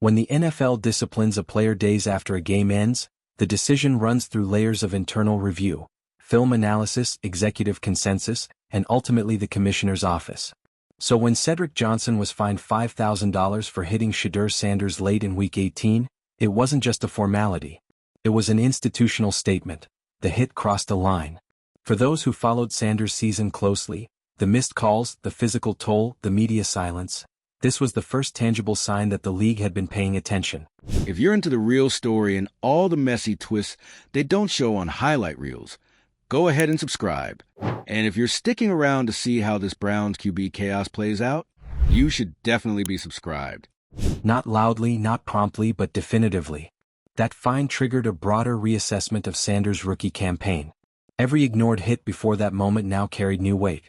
When the NFL disciplines a player days after a game ends, the decision runs through layers of internal review, film analysis, executive consensus, and ultimately the commissioner's office. So when Cedric Johnson was fined $5,000 for hitting SHEDEUR Sanders late in Week 18, it wasn't just a formality. It was an institutional statement. The hit crossed a line. For those who followed Sanders' season closely, the missed calls, the physical toll, the media silence, this was the first tangible sign that the league had been paying attention. If you're into the real story and all the messy twists they don't show on highlight reels, go ahead and subscribe. And if you're sticking around to see how this Browns QB chaos plays out, you should definitely be subscribed. Not loudly, not promptly, but definitively. That fine triggered a broader reassessment of Sanders' rookie campaign. Every ignored hit before that moment now carried new weight.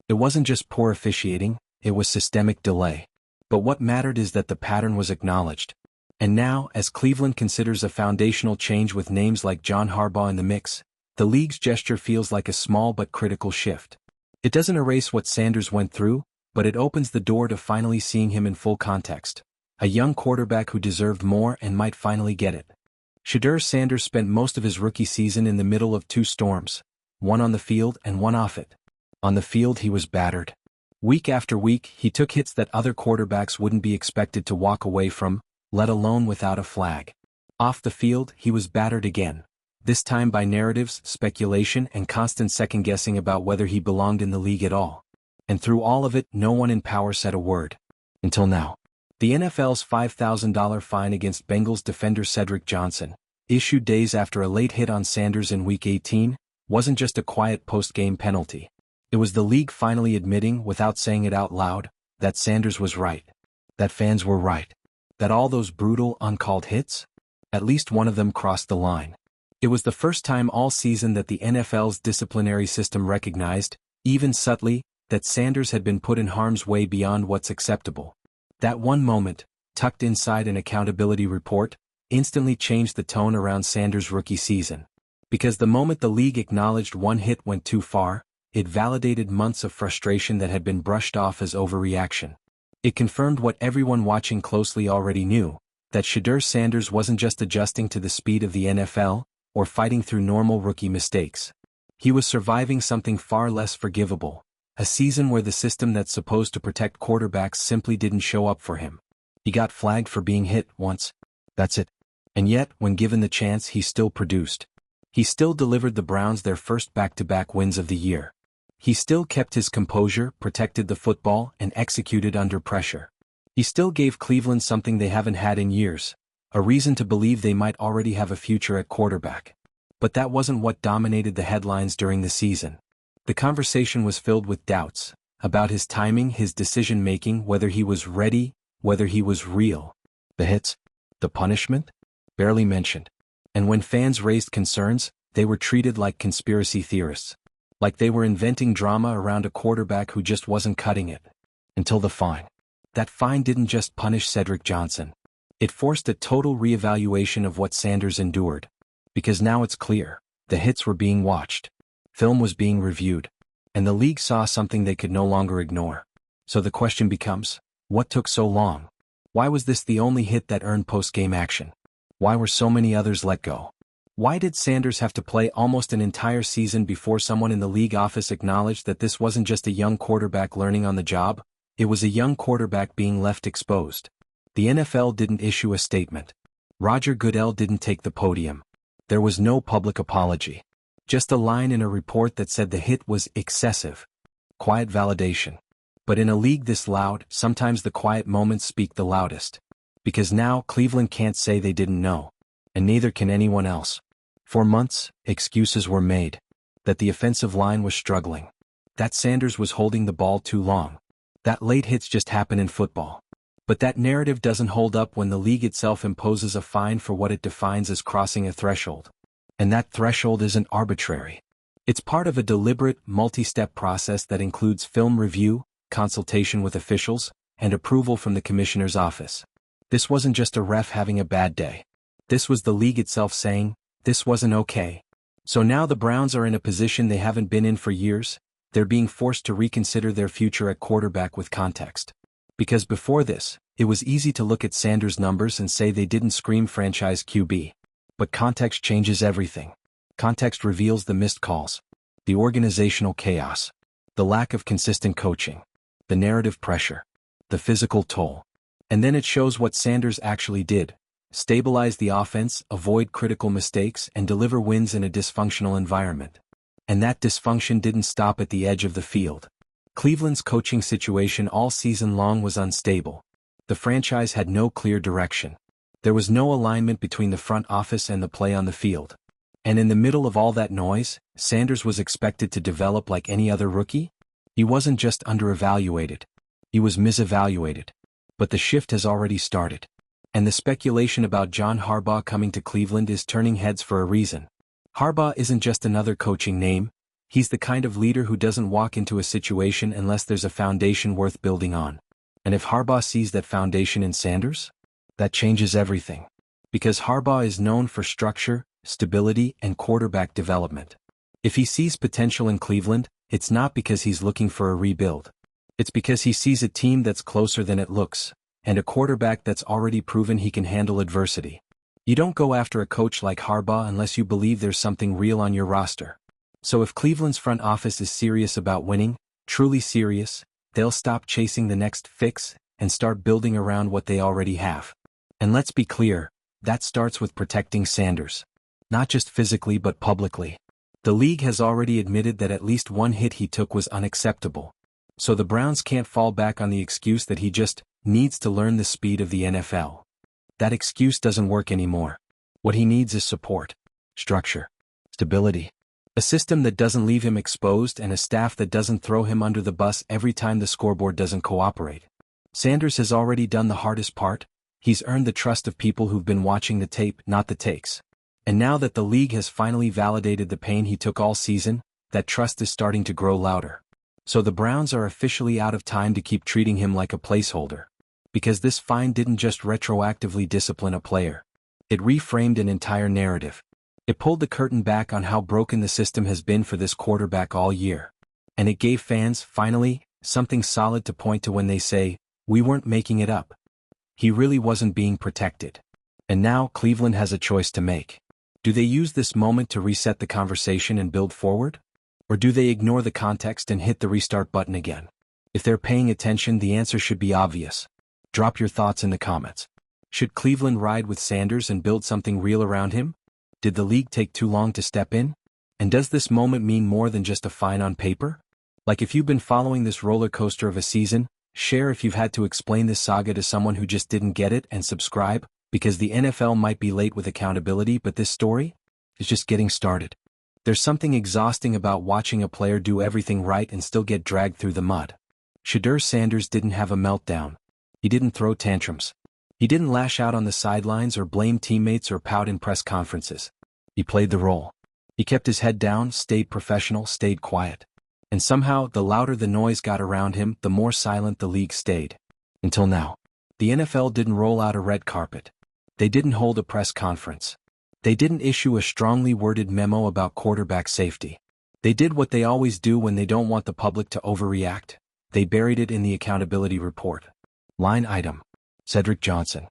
It wasn't just poor officiating, it was systemic delay. But what mattered is that the pattern was acknowledged. And now, as Cleveland considers a foundational change with names like John Harbaugh in the mix, the league's gesture feels like a small but critical shift. It doesn't erase what Sanders went through, but it opens the door to finally seeing him in full context. A young quarterback who deserved more and might finally get it. SHEDEUR Sanders spent most of his rookie season in the middle of two storms, one on the field and one off it. On the field he was battered. Week after week he took hits that other quarterbacks wouldn't be expected to walk away from, let alone without a flag. Off the field he was battered again. This time by narratives, speculation, and constant second-guessing about whether he belonged in the league at all. And through all of it, no one in power said a word. Until now. The NFL's $5,000 fine against Bengals defender Cedric Johnson, issued days after a late hit on Sanders in Week 18, wasn't just a quiet post-game penalty. It was the league finally admitting, without saying it out loud, that Sanders was right. That fans were right. That all those brutal, uncalled hits? At least one of them crossed the line. It was the first time all season that the NFL's disciplinary system recognized, even subtly, that Sanders had been put in harm's way beyond what's acceptable. That one moment, tucked inside an accountability report, instantly changed the tone around Sanders' rookie season. Because the moment the league acknowledged one hit went too far, it validated months of frustration that had been brushed off as overreaction. It confirmed what everyone watching closely already knew, that SHEDEUR Sanders wasn't just adjusting to the speed of the NFL, or fighting through normal rookie mistakes. He was surviving something far less forgivable, a season where the system that's supposed to protect quarterbacks simply didn't show up for him. He got flagged for being hit once. That's it. And yet, when given the chance, he still produced. He still delivered the Browns their first back-to-back wins of the year. He still kept his composure, protected the football, and executed under pressure. He still gave Cleveland something they haven't had in years, a reason to believe they might already have a future at quarterback. But that wasn't what dominated the headlines during the season. The conversation was filled with doubts, about his timing, his decision-making, whether he was ready, whether he was real. The hits? The punishment? Barely mentioned. And when fans raised concerns, they were treated like conspiracy theorists. Like they were inventing drama around a quarterback who just wasn't cutting it. Until the fine. That fine didn't just punish Cedric Johnson. It forced a total reevaluation of what Sanders endured. Because now it's clear, the hits were being watched. Film was being reviewed. And the league saw something they could no longer ignore. So the question becomes, what took so long? Why was this the only hit that earned post-game action? Why were so many others let go? Why did Sanders have to play almost an entire season before someone in the league office acknowledged that this wasn't just a young quarterback learning on the job? It was a young quarterback being left exposed. The NFL didn't issue a statement. Roger Goodell didn't take the podium. There was no public apology. Just a line in a report that said the hit was excessive. Quiet validation. But in a league this loud, sometimes the quiet moments speak the loudest. Because now Cleveland can't say they didn't know. And neither can anyone else. For months, excuses were made. That the offensive line was struggling. That Sanders was holding the ball too long. That late hits just happen in football. But that narrative doesn't hold up when the league itself imposes a fine for what it defines as crossing a threshold. And that threshold isn't arbitrary. It's part of a deliberate, multi-step process that includes film review, consultation with officials, and approval from the commissioner's office. This wasn't just a ref having a bad day. This was the league itself saying, this wasn't okay. So now the Browns are in a position they haven't been in for years. They're being forced to reconsider their future at quarterback with context. Because before this, It was easy to look at Sanders' numbers and say they didn't scream franchise QB. But context changes everything. Context reveals the missed calls, the organizational chaos, the lack of consistent coaching, the narrative pressure, the physical toll. And then it shows what Sanders actually did: stabilize the offense, avoid critical mistakes, and deliver wins in a dysfunctional environment. And that dysfunction didn't stop at the edge of the field. Cleveland's coaching situation all season long was unstable. The franchise had no clear direction. There was no alignment between the front office and the play on the field. And in the middle of all that noise, Sanders was expected to develop like any other rookie? He wasn't just under-evaluated. He was misevaluated. But the shift has already started. And the speculation about John Harbaugh coming to Cleveland is turning heads for a reason. Harbaugh isn't just another coaching name. He's the kind of leader who doesn't walk into a situation unless there's a foundation worth building on. And if Harbaugh sees that foundation in Sanders, that changes everything. Because Harbaugh is known for structure, stability, and quarterback development. If he sees potential in Cleveland, it's not because he's looking for a rebuild. It's because he sees a team that's closer than it looks, and a quarterback that's already proven he can handle adversity. You don't go after a coach like Harbaugh unless you believe there's something real on your roster. So if Cleveland's front office is serious about winning, truly serious, they'll stop chasing the next fix and start building around what they already have. And let's be clear, that starts with protecting Sanders. Not just physically but publicly. The league has already admitted that at least one hit he took was unacceptable. So the Browns can't fall back on the excuse that he just needs to learn the speed of the NFL. That excuse doesn't work anymore. What he needs is support, structure, stability. A system that doesn't leave him exposed and a staff that doesn't throw him under the bus every time the scoreboard doesn't cooperate. Sanders has already done the hardest part. He's earned the trust of people who've been watching the tape, not the takes. And now that the league has finally validated the pain he took all season, that trust is starting to grow louder. So the Browns are officially out of time to keep treating him like a placeholder. Because this fine didn't just retroactively discipline a player. It reframed an entire narrative. It pulled the curtain back on how broken the system has been for this quarterback all year. And it gave fans, finally, something solid to point to when they say, "We weren't making it up." He really wasn't being protected. And now Cleveland has a choice to make. Do they use this moment to reset the conversation and build forward? Or do they ignore the context and hit the restart button again? If they're paying attention, the answer should be obvious. Drop your thoughts in the comments. Should Cleveland ride with Sanders and build something real around him? Did the league take too long to step in? And does this moment mean more than just a fine on paper? Like, if you've been following this roller coaster of a season, share if you've had to explain this saga to someone who just didn't get it, and subscribe, because the NFL might be late with accountability, but this story is just getting started. There's something exhausting about watching a player do everything right and still get dragged through the mud. SHEDEUR Sanders didn't have a meltdown. He didn't throw tantrums. He didn't lash out on the sidelines or blame teammates or pout in press conferences. He played the role. He kept his head down, stayed professional, stayed quiet. And somehow, the louder the noise got around him, the more silent the league stayed. Until now. The NFL didn't roll out a red carpet. They didn't hold a press conference. They didn't issue a strongly worded memo about quarterback safety. They did what they always do when they don't want the public to overreact. They buried it in the accountability report. Line item: Cedric Johnson.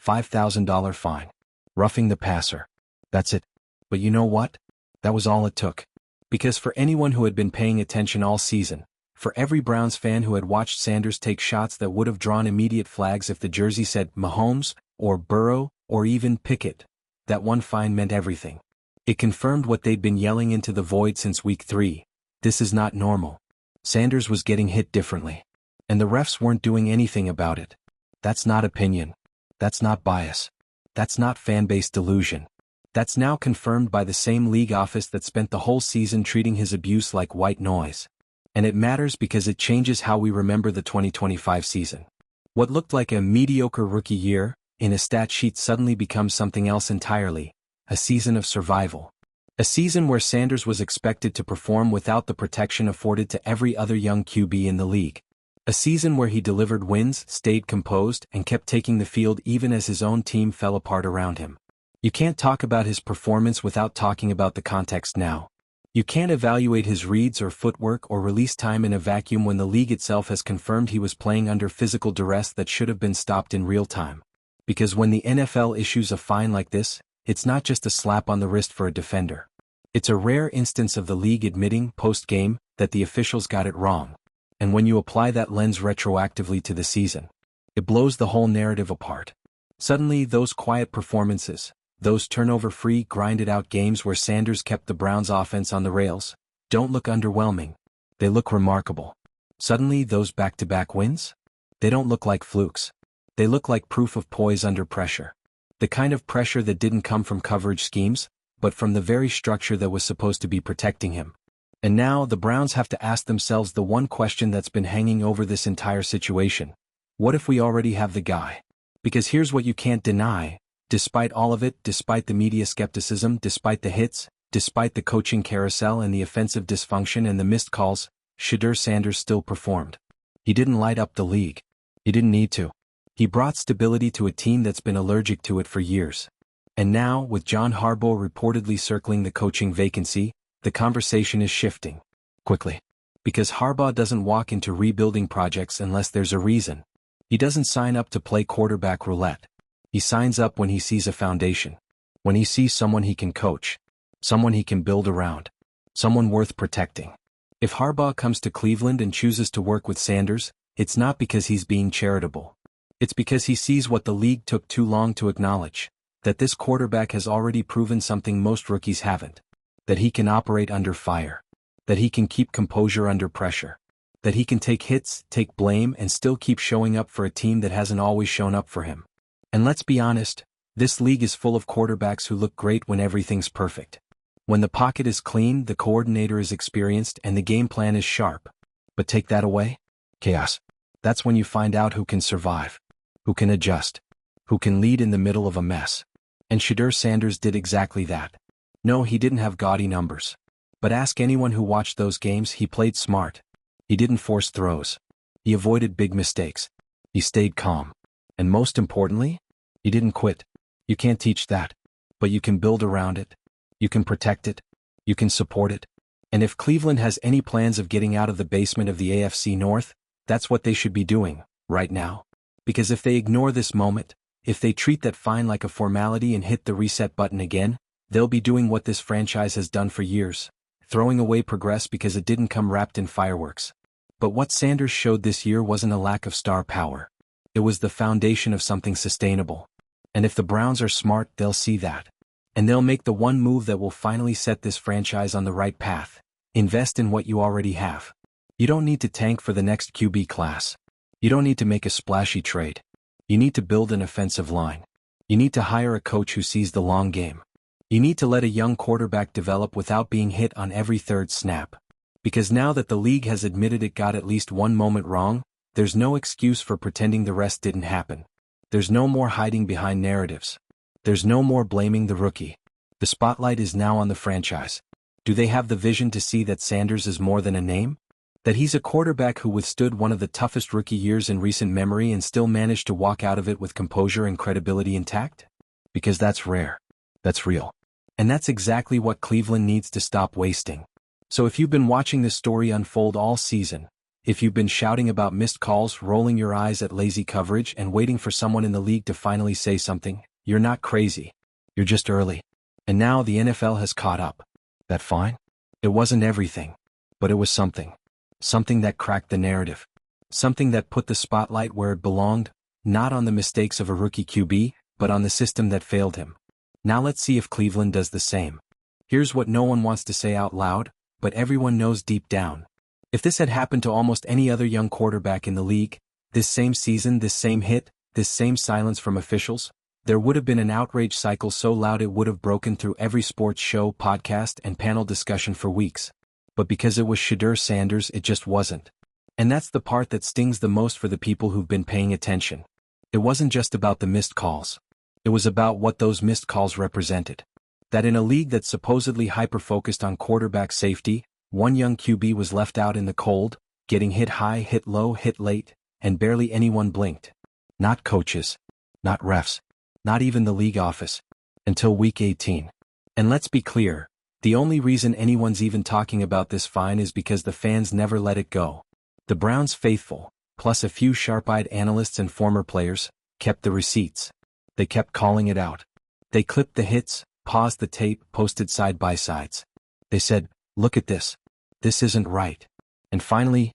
$5,000 fine. Roughing the passer. That's it. But you know what? That was all it took. Because for anyone who had been paying attention all season, for every Browns fan who had watched Sanders take shots that would have drawn immediate flags if the jersey said Mahomes, or Burrow, or even Pickett, that one fine meant everything. It confirmed what they'd been yelling into the void since week 3. This is not normal. Sanders was getting hit differently. And the refs weren't doing anything about it. That's not opinion. That's not bias. That's not fan-based delusion. That's now confirmed by the same league office that spent the whole season treating his abuse like white noise. And it matters because it changes how we remember the 2025 season. What looked like a mediocre rookie year, in a stat sheet suddenly becomes something else entirely: a season of survival. A season where Sanders was expected to perform without the protection afforded to every other young QB in the league. A season where he delivered wins, stayed composed, and kept taking the field even as his own team fell apart around him. You can't talk about his performance without talking about the context now. You can't evaluate his reads or footwork or release time in a vacuum when the league itself has confirmed he was playing under physical duress that should have been stopped in real time. Because when the NFL issues a fine like this, it's not just a slap on the wrist for a defender. It's a rare instance of the league admitting, post-game, that the officials got it wrong. And when you apply that lens retroactively to the season, it blows the whole narrative apart. Suddenly, those quiet performances, those turnover-free, grinded-out games where Sanders kept the Browns' offense on the rails, don't look underwhelming. They look remarkable. Suddenly, those back-to-back wins? They don't look like flukes. They look like proof of poise under pressure. The kind of pressure that didn't come from coverage schemes, but from the very structure that was supposed to be protecting him. And now, the Browns have to ask themselves the one question that's been hanging over this entire situation. What if we already have the guy? Because here's what you can't deny. Despite all of it, despite the media skepticism, despite the hits, despite the coaching carousel and the offensive dysfunction and the missed calls, SHEDEUR Sanders still performed. He didn't light up the league. He didn't need to. He brought stability to a team that's been allergic to it for years. And now, with John Harbaugh reportedly circling the coaching vacancy, the conversation is shifting. Quickly. Because Harbaugh doesn't walk into rebuilding projects unless there's a reason. He doesn't sign up to play quarterback roulette. He signs up when he sees a foundation. When he sees someone he can coach. Someone he can build around. Someone worth protecting. If Harbaugh comes to Cleveland and chooses to work with Sanders, it's not because he's being charitable. It's because he sees what the league took too long to acknowledge. That this quarterback has already proven something most rookies haven't. That he can operate under fire. That he can keep composure under pressure. That he can take hits, take blame, and still keep showing up for a team that hasn't always shown up for him. And let's be honest, this league is full of quarterbacks who look great when everything's perfect. When the pocket is clean, the coordinator is experienced, and the game plan is sharp. But take that away? Chaos. That's when you find out who can survive. Who can adjust. Who can lead in the middle of a mess. And SHEDEUR Sanders did exactly that. No, he didn't have gaudy numbers. But ask anyone who watched those games, he played smart. He didn't force throws. He avoided big mistakes. He stayed calm. And most importantly, he didn't quit. You can't teach that. But you can build around it. You can protect it. You can support it. And if Cleveland has any plans of getting out of the basement of the AFC North, that's what they should be doing, right now. Because if they ignore this moment, if they treat that fine like a formality and hit the reset button again, they'll be doing what this franchise has done for years, throwing away progress because it didn't come wrapped in fireworks. But what Sanders showed this year wasn't a lack of star power. It was the foundation of something sustainable. And if the Browns are smart, they'll see that. And they'll make the one move that will finally set this franchise on the right path. Invest in what you already have. You don't need to tank for the next QB class. You don't need to make a splashy trade. You need to build an offensive line. You need to hire a coach who sees the long game. You need to let a young quarterback develop without being hit on every third snap. Because now that the league has admitted it got at least one moment wrong, there's no excuse for pretending the rest didn't happen. There's no more hiding behind narratives. There's no more blaming the rookie. The spotlight is now on the franchise. Do they have the vision to see that Sanders is more than a name? That he's a quarterback who withstood one of the toughest rookie years in recent memory and still managed to walk out of it with composure and credibility intact? Because that's rare. That's real. And that's exactly what Cleveland needs to stop wasting. So if you've been watching this story unfold all season, if you've been shouting about missed calls, rolling your eyes at lazy coverage, and waiting for someone in the league to finally say something, you're not crazy. You're just early. And now the NFL has caught up. That fine? It wasn't everything. But it was something. Something that cracked the narrative. Something that put the spotlight where it belonged, not on the mistakes of a rookie QB, but on the system that failed him. Now let's see if Cleveland does the same. Here's what no one wants to say out loud, but everyone knows deep down. If this had happened to almost any other young quarterback in the league, this same season, this same hit, this same silence from officials, there would have been an outrage cycle so loud it would have broken through every sports show, podcast, and panel discussion for weeks. But because it was SHEDEUR Sanders, it just wasn't. And that's the part that stings the most for the people who've been paying attention. It wasn't just about the missed calls. It was about what those missed calls represented. That in a league that's supposedly hyper-focused on quarterback safety, one young QB was left out in the cold, getting hit high, hit low, hit late, and barely anyone blinked. Not coaches. Not refs. Not even the league office. Until week 18. And let's be clear, The only reason anyone's even talking about this fine is because the fans never let it go. The Browns faithful, plus a few sharp-eyed analysts and former players, kept the receipts. They kept calling it out. They clipped the hits, paused the tape, posted side-by-sides. They said, "Look at this. This isn't right." And finally,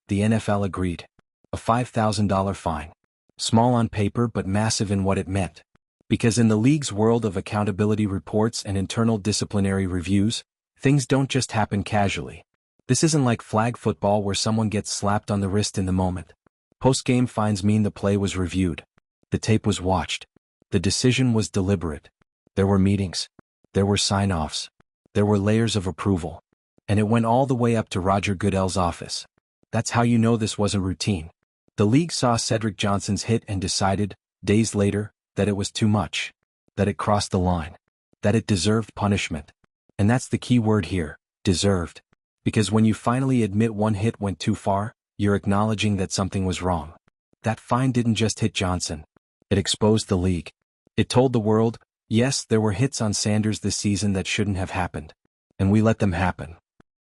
the NFL agreed. A $5,000 fine. Small on paper but massive in what it meant. Because in the league's world of accountability reports and internal disciplinary reviews, things don't just happen casually. This isn't like flag football where someone gets slapped on the wrist in the moment. Post-game fines mean the play was reviewed. The tape was watched. The decision was deliberate. There were meetings. There were sign-offs. There were layers of approval. And it went all the way up to Roger Goodell's office. That's how you know this wasn't routine. The league saw Cedric Johnson's hit and decided, days later, that it was too much. That it crossed the line. That it deserved punishment. And that's the key word here, deserved. Because when you finally admit one hit went too far, you're acknowledging that something was wrong. That fine didn't just hit Johnson. It exposed the league. It told the world, yes, there were hits on Sanders this season that shouldn't have happened. And we let them happen.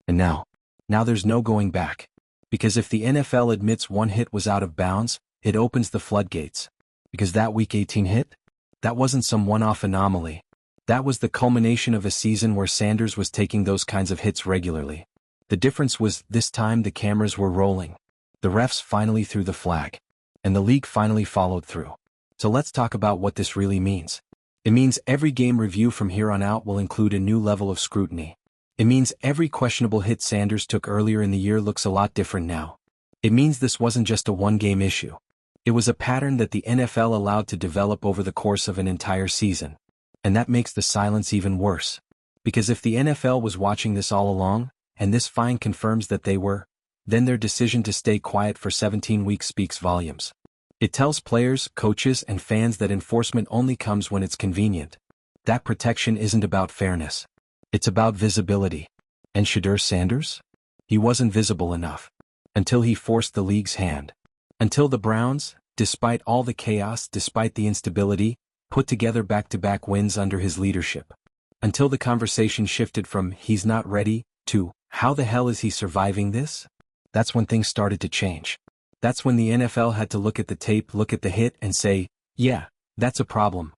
And now there's no going back. Because if the NFL admits one hit was out of bounds, it opens the floodgates. Because that Week 18 hit? That wasn't some one-off anomaly. That was the culmination of a season where Sanders was taking those kinds of hits regularly. The difference was, this time the cameras were rolling. The refs finally threw the flag. And the league finally followed through. So let's talk about what this really means. It means every game review from here on out will include a new level of scrutiny. It means every questionable hit Sanders took earlier in the year looks a lot different now. It means this wasn't just a one-game issue. It was a pattern that the NFL allowed to develop over the course of an entire season. And that makes the silence even worse. Because if the NFL was watching this all along, and this fine confirms that they were, then their decision to stay quiet for 17 weeks speaks volumes. It tells players, coaches, and fans that enforcement only comes when it's convenient. That protection isn't about fairness. It's about visibility. And SHEDEUR Sanders? He wasn't visible enough. Until he forced the league's hand. Until the Browns, despite all the chaos, despite the instability, put together back-to-back wins under his leadership. Until the conversation shifted from, "He's not ready," to, "How the hell is he surviving this?" That's when things started to change. That's when the NFL had to look at the tape, look at the hit, and say, yeah, that's a problem.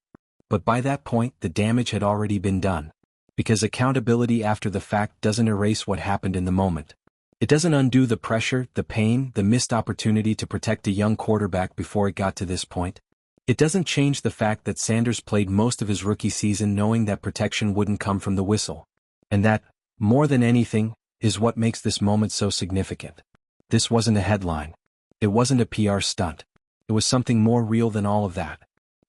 But by that point, the damage had already been done. Because accountability after the fact doesn't erase what happened in the moment. It doesn't undo the pressure, the pain, the missed opportunity to protect a young quarterback before it got to this point. It doesn't change the fact that Sanders played most of his rookie season knowing that protection wouldn't come from the whistle. And that, more than anything, is what makes this moment so significant. This wasn't a headline. It wasn't a PR stunt. It was something more real than all of that.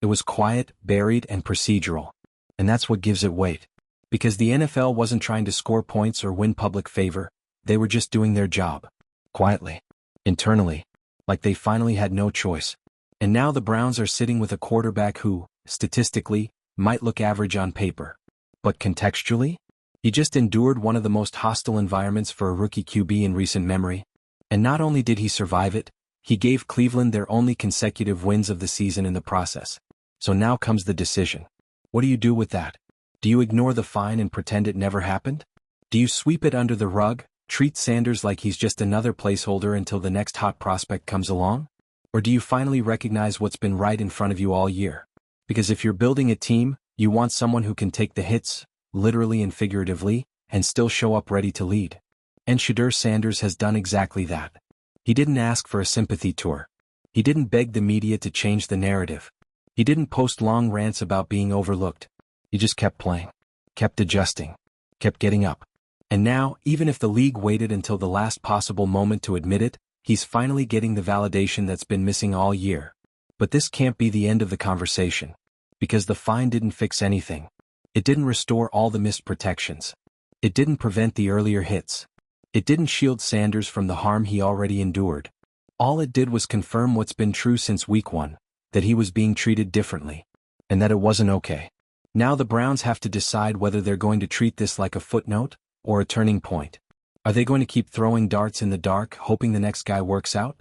It was quiet, buried, and procedural. And that's what gives it weight. Because the NFL wasn't trying to score points or win public favor, they were just doing their job. Quietly. Internally. Like they finally had no choice. And now the Browns are sitting with a quarterback who, statistically, might look average on paper. But contextually? He just endured one of the most hostile environments for a rookie QB in recent memory. And not only did he survive it, he gave Cleveland their only consecutive wins of the season in the process. So now comes the decision. What do you do with that? Do you ignore the fine and pretend it never happened? Do you sweep it under the rug, treat Sanders like he's just another placeholder until the next hot prospect comes along? Or do you finally recognize what's been right in front of you all year? Because if you're building a team, you want someone who can take the hits, literally and figuratively, and still show up ready to lead. And SHEDEUR Sanders has done exactly that. He didn't ask for a sympathy tour. He didn't beg the media to change the narrative. He didn't post long rants about being overlooked. He just kept playing, kept adjusting, kept getting up. And now, even if the league waited until the last possible moment to admit it, he's finally getting the validation that's been missing all year. But this can't be the end of the conversation. Because the fine didn't fix anything. It didn't restore all the missed protections. It didn't prevent the earlier hits. It didn't shield Sanders from the harm he already endured. All it did was confirm what's been true since week 1, that he was being treated differently. And that it wasn't okay. Now the Browns have to decide whether they're going to treat this like a footnote, or a turning point. Are they going to keep throwing darts in the dark, hoping the next guy works out?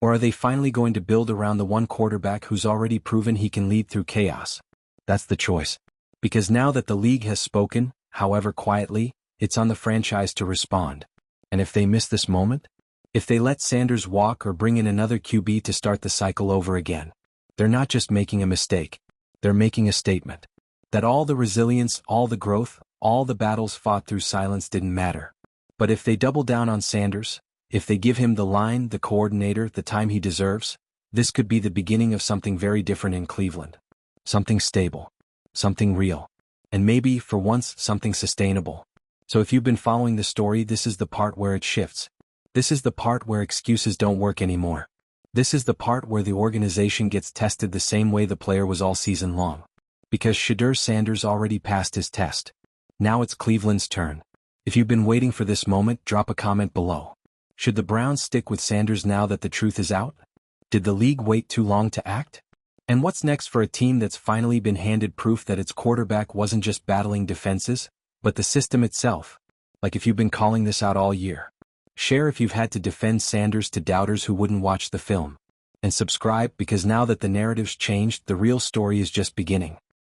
Or are they finally going to build around the one quarterback who's already proven he can lead through chaos? That's the choice. Because now that the league has spoken, however quietly, it's on the franchise to respond. And if they miss this moment? If they let Sanders walk or bring in another QB to start the cycle over again, they're not just making a mistake, they're making a statement. That all the resilience, all the growth, all the battles fought through silence didn't matter. But if they double down on Sanders, if they give him the line, the coordinator, the time he deserves, this could be the beginning of something very different in Cleveland. Something stable. Something real. And maybe, for once, something sustainable. So if you've been following the story, this is the part where it shifts. This is the part where excuses don't work anymore. This is the part where the organization gets tested the same way the player was all season long. Because SHEDEUR Sanders already passed his test. Now it's Cleveland's turn. If you've been waiting for this moment, drop a comment below. Should the Browns stick with Sanders now that the truth is out? Did the league wait too long to act? And what's next for a team that's finally been handed proof that its quarterback wasn't just battling defenses, but the system itself? Like if you've been calling this out all year. Share if you've had to defend Sanders to doubters who wouldn't watch the film. And subscribe because now that the narrative's changed, the real story is just beginning.